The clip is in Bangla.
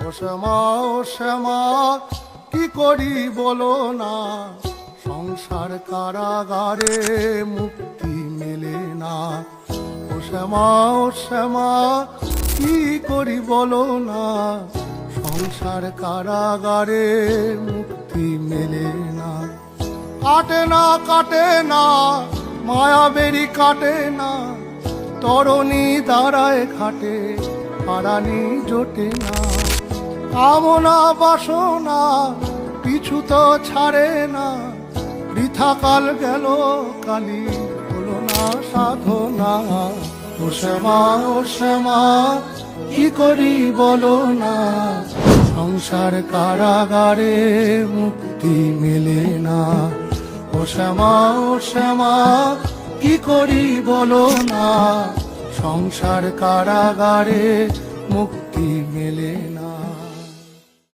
ও শ্যামা কি করি বলো না, সংসার কারাগারে মুক্তি মেলে না। ও শ্যামা কি করি বলো না, সংসার কারাগারে মুক্তি মেলে না। কাটে না মায়াবেরি কাটে না, তরণী দাঁড়ায় ঘাটে পারানি জোটে না। কামনা বাসনা পিছু তো ছাড়ে না, বৃথা কাল গেল কালি হলো না সাধনা। ও শ্যামা কি করি বলো না, সংসার কারাগারে মুক্তি মেলে না। ও শ্যামা কি করি বলো না, সংসার কারাগারে মুক্তি মেলে না।